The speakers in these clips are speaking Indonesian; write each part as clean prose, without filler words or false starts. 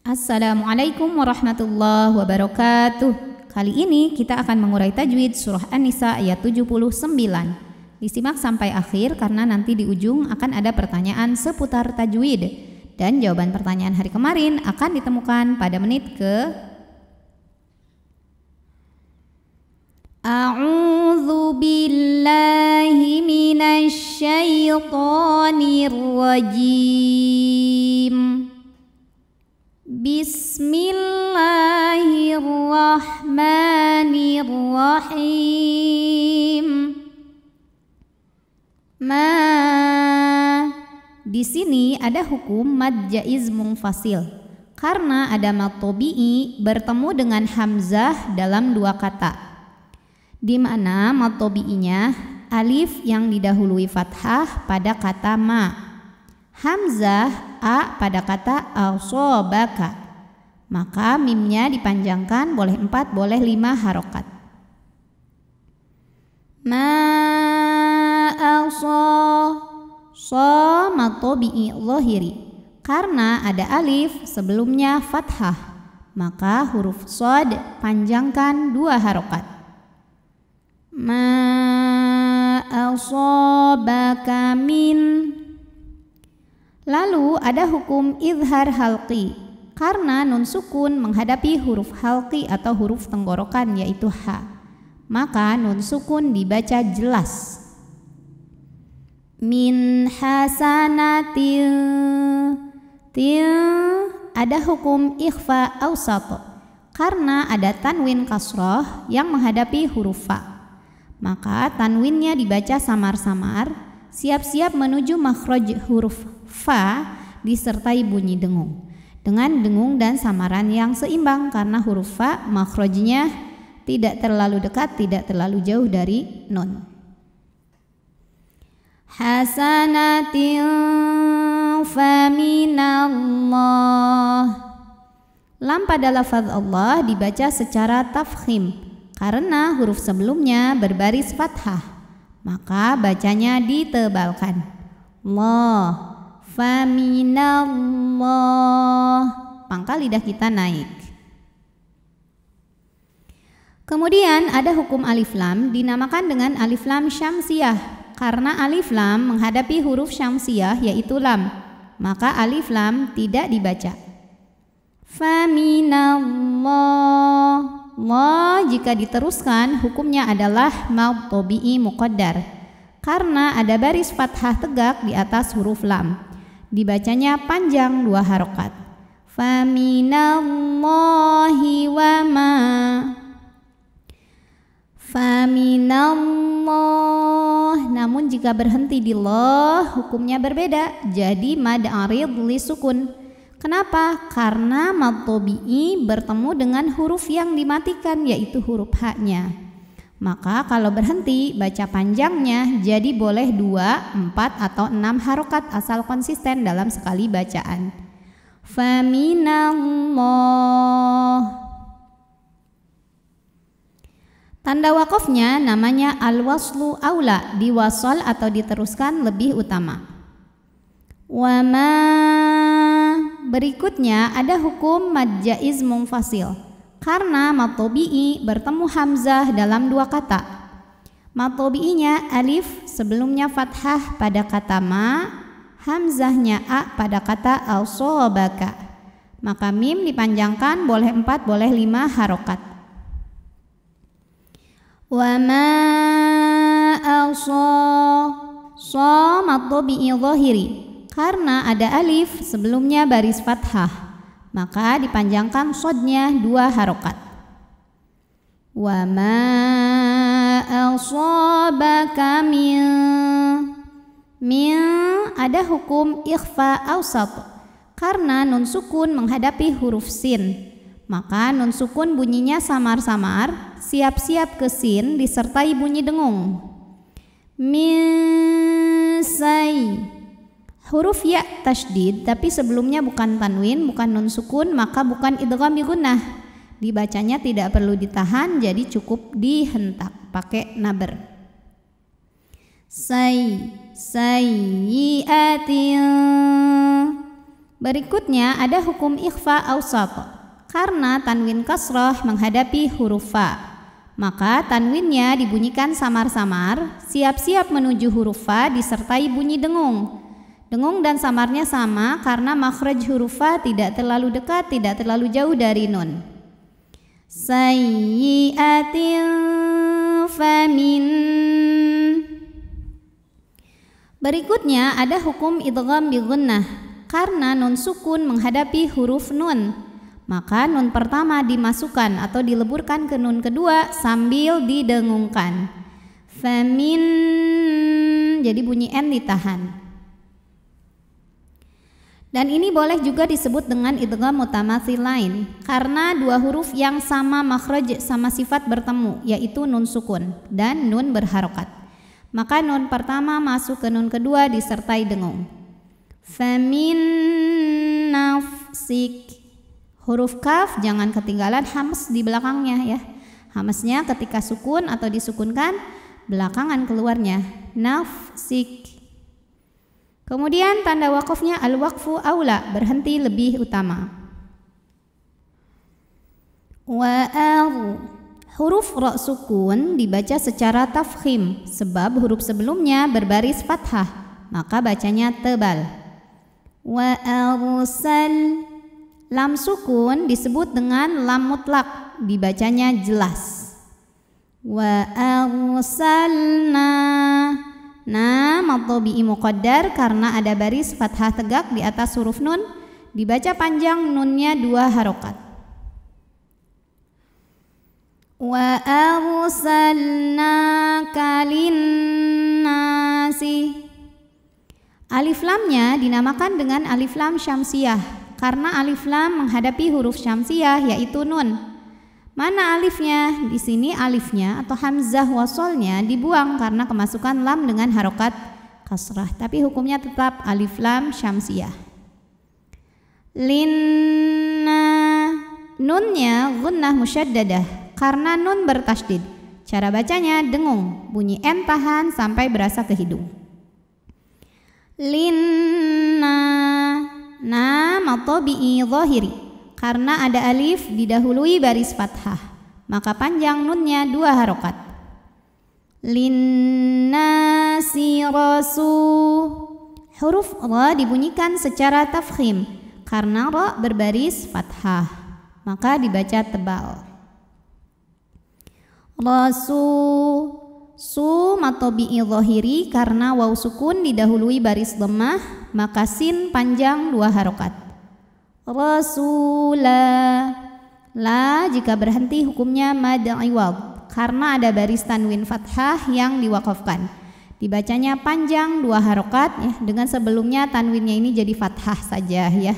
Assalamualaikum warahmatullahi wabarakatuh. Kali ini kita akan mengurai tajwid surah An-Nisa ayat 79. Disimak sampai akhir karena nanti di ujung akan ada pertanyaan seputar tajwid. Dan jawaban pertanyaan hari kemarin akan ditemukan pada menit ke A'udzu billahi minasy syaithanir rajim. Bismillahirrahmanirrahim. Di sini ada hukum mad jaiz munfasil karena ada mad tabi'i bertemu dengan hamzah dalam dua kata, di mana mad tabi'inya alif yang didahului fathah pada kata ma, hamzah a pada kata asobaka, maka mimnya dipanjangkan boleh 4 boleh 5 harokat. So mad tabi'i zahiri karena ada alif sebelumnya fathah, maka huruf shad panjangkan 2 harokat. Ma asabaka min. Lalu ada hukum izhar halqi karena nun sukun menghadapi huruf halqi atau huruf tenggorokan yaitu ha, maka nun sukun dibaca jelas. Min hasanatil. Ada hukum ikhfa awsat karena ada tanwin kasroh yang menghadapi huruf fa, maka tanwinnya dibaca samar-samar, siap-siap menuju makhraj huruf fa disertai bunyi dengung dengan dengung dan samaran yang seimbang karena huruf fa makhrajnya tidak terlalu dekat, tidak terlalu jauh dari nun. Hasanatin faminallah. Lam pada lafaz Allah dibaca secara tafkhim karena huruf sebelumnya berbaris fathah, maka bacanya ditebalkan. Allah, faminallah, pangkal lidah kita naik. Kemudian ada hukum alif lam dinamakan dengan alif lam syamsiyah karena alif lam menghadapi huruf syamsiyah yaitu lam, maka alif lam tidak dibaca. Faminallah. Allah jika diteruskan hukumnya adalah mad tabi'i muqaddar karena ada baris fathah tegak di atas huruf lam, dibacanya panjang 2 harokat. Faminallahi wa ma. Faminallah, namun jika berhenti di loh hukumnya berbeda, jadi mad arid li sukun. Kenapa? Karena mad tabi'i bertemu dengan huruf yang dimatikan yaitu huruf ha-nya. Maka kalau berhenti baca panjangnya jadi boleh 2, 4 atau 6 harokat asal konsisten dalam sekali bacaan. Faminallah. Tanda wakofnya namanya al-waslu aula, diwasol atau diteruskan lebih utama. Wama. Berikutnya ada hukum mad jaiz munfasil karena mad tabi'i bertemu hamzah dalam 2 kata. Mad tabi'inya alif sebelumnya fathah pada kata ma, hamzahnya a pada kata asobaka, maka mim dipanjangkan boleh 4 boleh 5 harokat. Wama so mad tabi'i zahiri karena ada alif sebelumnya baris fathah, maka dipanjangkan sodnya 2 harokat. Wama asabaka min. Ada hukum ikhfa awsat karena nun sukun menghadapi huruf sin, maka nun sukun bunyinya samar-samar, siap-siap ke sin disertai bunyi dengung. Min say. Huruf ya tasydid tapi sebelumnya bukan tanwin, bukan nun sukun, maka bukan idgham bi gunnah. Dibacanya tidak perlu ditahan, jadi cukup dihentak pakai naber. Sayyi'atin. Berikutnya ada hukum ikhfa awsat. Karena tanwin kasrah menghadapi huruf fa, maka tanwinnya dibunyikan samar-samar, siap-siap menuju huruf fa disertai bunyi dengung. Dengung dan samarnya sama karena makhraj huruf fa tidak terlalu dekat, tidak terlalu jauh dari nun. Sayyi'atin famin. Berikutnya ada hukum idgham bi gunnah. Karena nun sukun menghadapi huruf nun, maka nun pertama dimasukkan atau dileburkan ke nun kedua sambil didengungkan. Famin, jadi bunyi n ditahan. Dan ini boleh juga disebut dengan idgham mutamatsil lain karena dua huruf yang sama makhraj sama sifat bertemu, yaitu nun sukun dan nun berharokat. Maka nun pertama masuk ke nun kedua disertai dengung. Famin nafsik. Huruf kaf jangan ketinggalan hams di belakangnya ya. Hamsnya ketika sukun atau disukunkan belakangan keluarnya. Nafsik. Kemudian tanda wakafnya al-waqfu aula, berhenti lebih utama. Wa'al. Huruf ra sukun dibaca secara tafkhim sebab huruf sebelumnya berbaris fathah, maka bacanya tebal. Wa'arsal. Lam sukun disebut dengan lam mutlak, dibacanya jelas. Wa'arsalna. Nah, mad tabi'i muqaddar karena ada baris fathah tegak di atas huruf nun, dibaca panjang nunnya 2 harokat. Wa arsalnaka linnasi. Alif lamnya dinamakan dengan alif lam syamsiyah karena alif lam menghadapi huruf syamsiyah yaitu nun. Mana alifnya? Di sini alifnya atau hamzah wasolnya dibuang karena kemasukan lam dengan harokat kasrah, tapi hukumnya tetap alif lam syamsiyah. Linna. Nunnya gunnah musyaddadah karena nun bertasydid. Cara bacanya dengung, bunyi n tahan sampai berasa ke hidung. Linna. Na mad tabi'i dhahiri. Karena ada alif didahului baris fathah, maka panjang nunnya 2 harokat. Linnasi rasu. Huruf ra dibunyikan secara tafkhim karena ra berbaris fathah, maka dibaca tebal. Rasu. Su mad tabi'i dhahiri karena waw sukun didahului baris dhammah, maka sin panjang 2 harokat. Rasula. La jika berhenti hukumnya mad iwad karena ada baris tanwin fathah yang diwakafkan, dibacanya panjang 2 harokat ya, dengan sebelumnya tanwinnya ini jadi fathah saja ya.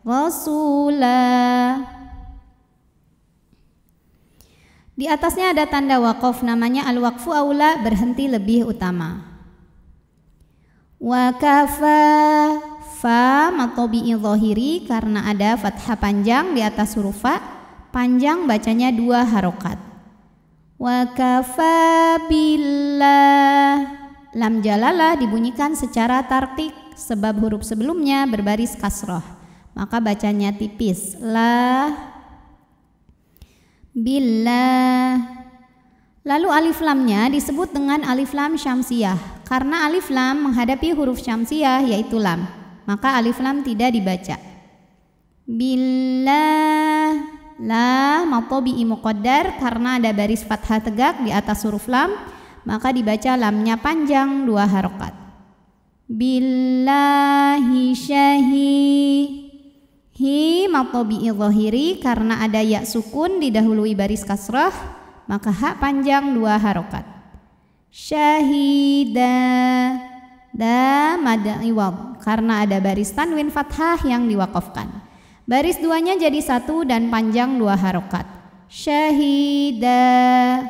Rasula. Di atasnya ada tanda wakaf namanya al-waqfu aula, berhenti lebih utama. Wa kafa. Fa mad tabi'i dhahiri karena ada fathah panjang di atas huruf fa, panjang bacanya 2 harokat. Wa kafa billah. Lam jalalah dibunyikan secara tartik sebab huruf sebelumnya berbaris kasrah, maka bacanya tipis. La billah. Lalu alif lamnya disebut dengan alif lam syamsiyah karena alif lam menghadapi huruf syamsiyah yaitu lam, maka alif lam tidak dibaca. Billah. La mad tabi'i muqaddar karena ada baris fathah tegak di atas huruf lam, maka dibaca lamnya panjang 2 harokat. Billahi syahi. Hi mad tabi'i dhahiri karena ada ya sukun didahului baris kasrah, maka ha panjang 2 harokat. Syahida. Da mad iwad karena ada baris tanwin fathah yang diwakafkan, baris 2-nya jadi 1 dan panjang 2 harokat. Syahida.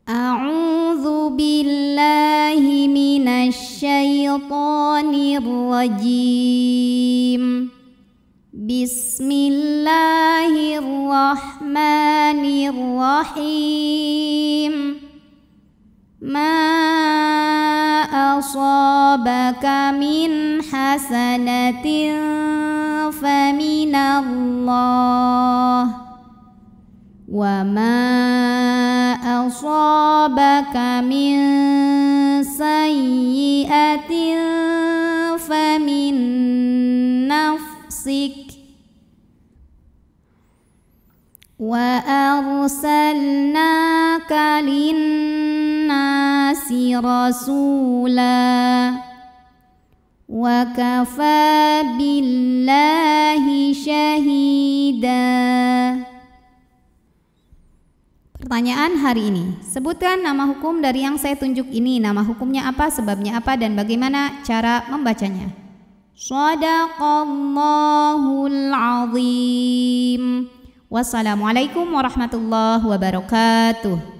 A'udzu billahi minasy syaithanir rajim. Bismillahirrahmanirrahim. ma asabaka min hasanatin faminallah wa ma asabaka min sayyi'atin famin nafsik wa arsalnaka linnasi rasula wa kafa billahi syahida. Pertanyaan hari ini, sebutkan nama hukum dari yang saya tunjuk ini. Nama hukumnya apa, sebabnya apa, dan bagaimana cara membacanya. Shadaqallahul azim. Wassalamualaikum warahmatullahi wabarakatuh.